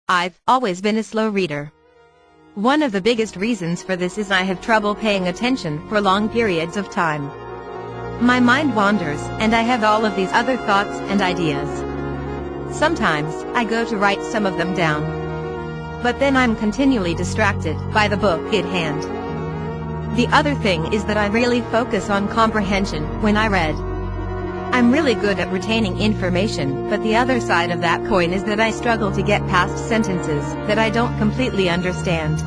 I've always been a slow reader. One of the biggest reasons for this is I have trouble paying attention for long periods of time. My mind wanders, and I have all of these other thoughts and ideas. Sometimes, I go to write some of them down. But then I'm continually distracted by the book at hand. The other thing is that I really focus on comprehension when I read. I'm really good at retaining information, but the other side of that coin is that I struggle to get past sentences that I don't completely understand.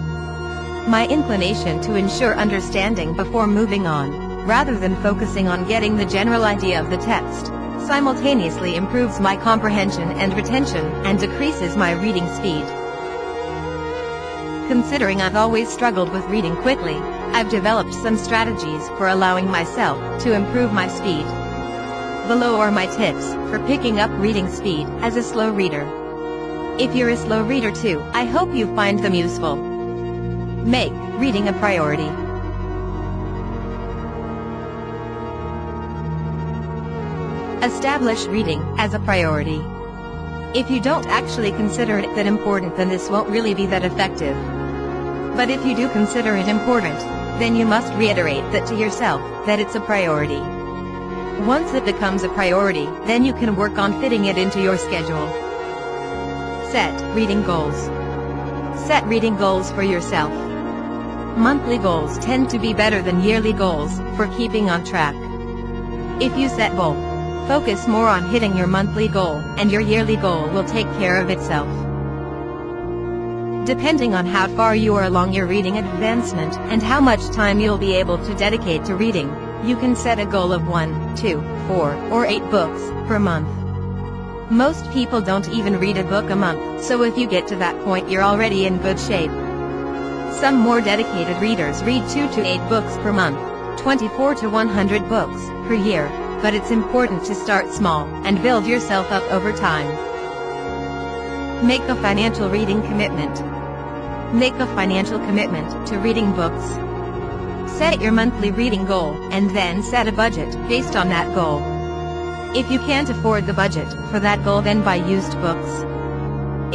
My inclination to ensure understanding before moving on, rather than focusing on getting the general idea of the text, simultaneously improves my comprehension and retention and decreases my reading speed. Considering I've always struggled with reading quickly, I've developed some strategies for allowing myself to improve my speed. Below are my tips for picking up reading speed as a slow reader. If you're a slow reader too, I hope you find them useful. Make reading a priority. Establish reading as a priority. If you don't actually consider it that important, then this won't really be that effective. But if you do consider it important, then you must reiterate that to yourself, that it's a priority. Once it becomes a priority, then you can work on fitting it into your schedule. Set reading goals. Set reading goals for yourself. Monthly goals tend to be better than yearly goals for keeping on track. If you set both, focus more on hitting your monthly goal, and your yearly goal will take care of itself. Depending on how far you are along your reading advancement and how much time you'll be able to dedicate to reading, you can set a goal of 1, 2, 4, or 8 books per month. Most people don't even read a book a month, so if you get to that point, you're already in good shape. Some more dedicated readers read 2 to 8 books per month, 24 to 100 books per year, but it's important to start small and build yourself up over time. Make a financial reading commitment. Make a financial commitment to reading books. Set your monthly reading goal, and then set a budget based on that goal. If you can't afford the budget for that goal, then buy used books.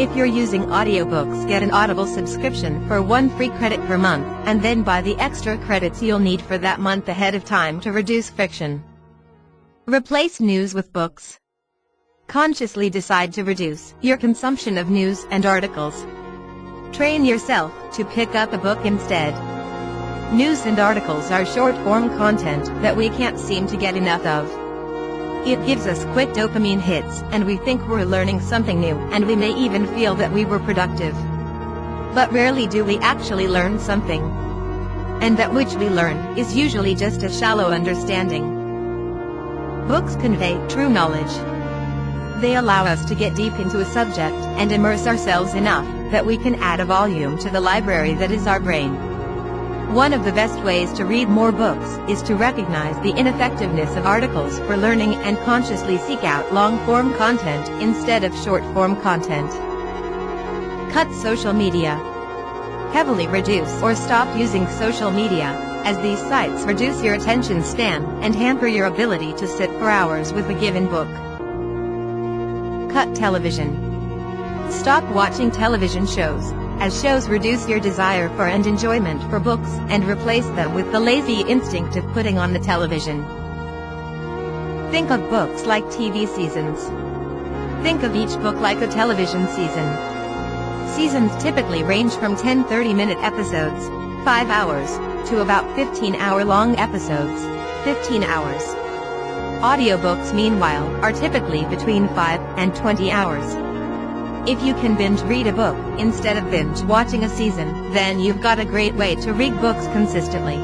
If you're using audiobooks, get an Audible subscription for 1 free credit per month, and then buy the extra credits you'll need for that month ahead of time to reduce friction. Replace news with books. Consciously decide to reduce your consumption of news and articles. Train yourself to pick up a book instead. News and articles are short-form content that we can't seem to get enough of. It gives us quick dopamine hits, and we think we're learning something new, and we may even feel that we were productive. But rarely do we actually learn something. And that which we learn is usually just a shallow understanding. Books convey true knowledge. They allow us to get deep into a subject and immerse ourselves enough that we can add a volume to the library that is our brain. One of the best ways to read more books is to recognize the ineffectiveness of articles for learning and consciously seek out long-form content instead of short-form content. Cut social media. Heavily reduce or stop using social media, as these sites reduce your attention span and hamper your ability to sit for hours with a given book. Cut television. Stop watching television shows, as shows reduce your desire for and enjoyment for books, and replace them with the lazy instinct of putting on the television. Think of books like TV seasons. Think of each book like a television season. Seasons typically range from 10 30-minute episodes, 5 hours, to about 15-hour-long episodes, 15 hours. Audiobooks, meanwhile, are typically between 5 and 20 hours. If you can binge read a book instead of binge watching a season, then you've got a great way to read books consistently.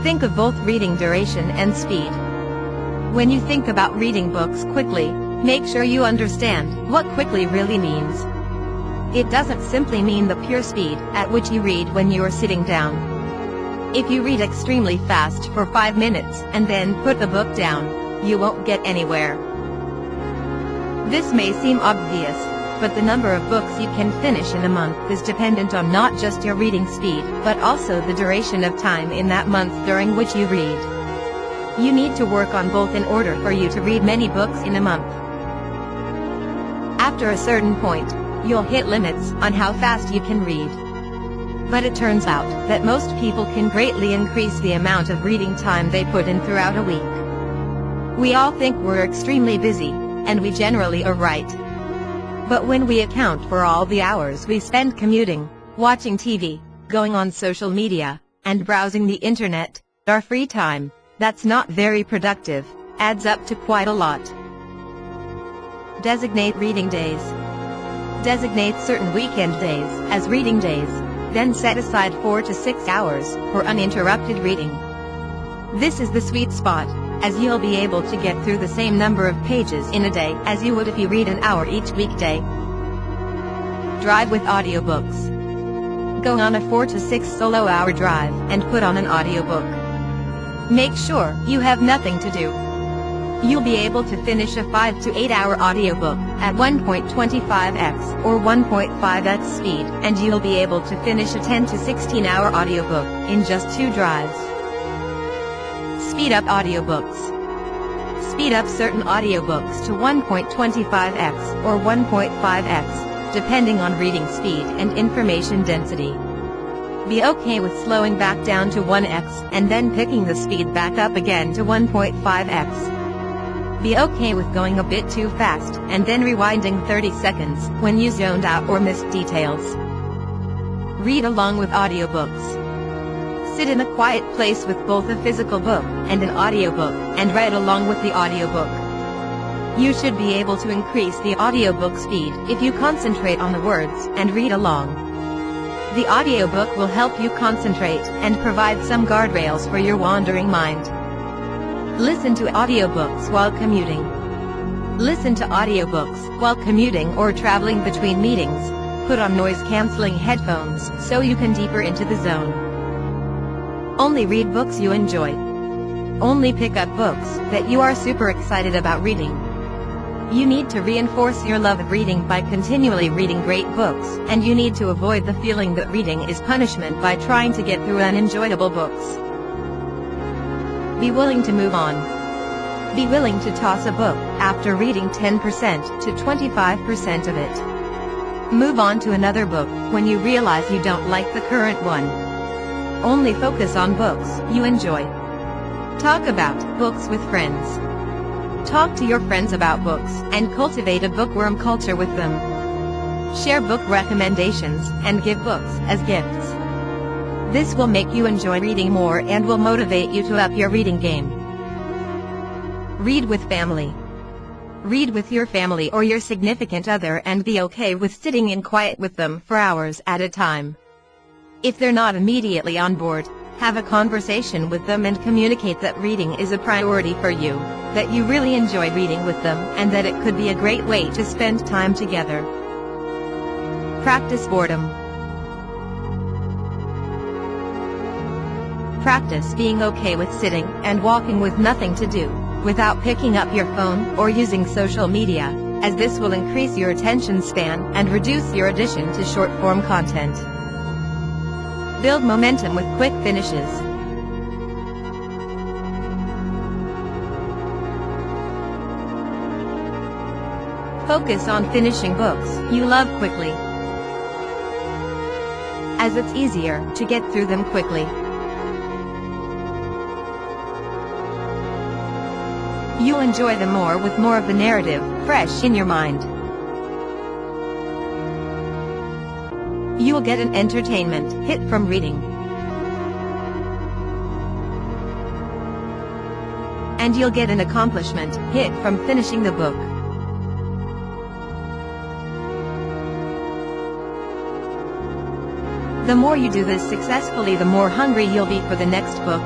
Think of both reading duration and speed. When you think about reading books quickly, make sure you understand what quickly really means. It doesn't simply mean the pure speed at which you read when you are sitting down. If you read extremely fast for 5 minutes and then put the book down, you won't get anywhere. This may seem obvious, but the number of books you can finish in a month is dependent on not just your reading speed, but also the duration of time in that month during which you read. You need to work on both in order for you to read many books in a month. After a certain point, you'll hit limits on how fast you can read. But it turns out that most people can greatly increase the amount of reading time they put in throughout a week. We all think we're extremely busy, and we generally are right. But when we account for all the hours we spend commuting, watching TV, going on social media, and browsing the internet, our free time, that's not very productive, adds up to quite a lot. Designate reading days. Designate certain weekend days as reading days, then set aside 4 to 6 hours for uninterrupted reading. This is the sweet spot, as you'll be able to get through the same number of pages in a day as you would if you read an hour each weekday. Drive with audiobooks. Go on a 4 to 6 solo-hour drive and put on an audiobook. Make sure you have nothing to do. You'll be able to finish a 5 to 8 hour audiobook at 1.25x or 1.5x speed, and you'll be able to finish a 10 to 16 hour audiobook in just 2 drives. Speed up audiobooks. Speed up certain audiobooks to 1.25x or 1.5x, depending on reading speed and information density. Be okay with slowing back down to 1x and then picking the speed back up again to 1.5x. Be okay with going a bit too fast and then rewinding 30 seconds when you zoned out or missed details. Read along with audiobooks. Sit in a quiet place with both a physical book and an audiobook and read along with the audiobook. You should be able to increase the audiobook speed if you concentrate on the words and read along. The audiobook will help you concentrate and provide some guardrails for your wandering mind. Listen to audiobooks while commuting. Listen to audiobooks while commuting or traveling between meetings. Put on noise-canceling headphones so you can deeper into the zone. Only read books you enjoy. Only pick up books that you are super excited about reading. You need to reinforce your love of reading by continually reading great books, and you need to avoid the feeling that reading is punishment by trying to get through unenjoyable books. Be willing to move on. Be willing to toss a book after reading 10% to 25% of it. Move on to another book when you realize you don't like the current one. Only focus on books you enjoy. Talk about books with friends. Talk to your friends about books and cultivate a bookworm culture with them. Share book recommendations and give books as gifts. This will make you enjoy reading more and will motivate you to up your reading game. Read with family. Read with your family or your significant other and be okay with sitting in quiet with them for hours at a time. If they're not immediately on board, have a conversation with them and communicate that reading is a priority for you, that you really enjoy reading with them, and that it could be a great way to spend time together. Practice boredom. Practice being okay with sitting and walking with nothing to do, without picking up your phone or using social media, as this will increase your attention span and reduce your addiction to short-form content. Build momentum with quick finishes. Focus on finishing books you love quickly, as it's easier to get through them quickly. You'll enjoy them more with more of the narrative fresh in your mind. You'll get an entertainment hit from reading. And you'll get an accomplishment hit from finishing the book. The more you do this successfully, the more hungry you'll be for the next book.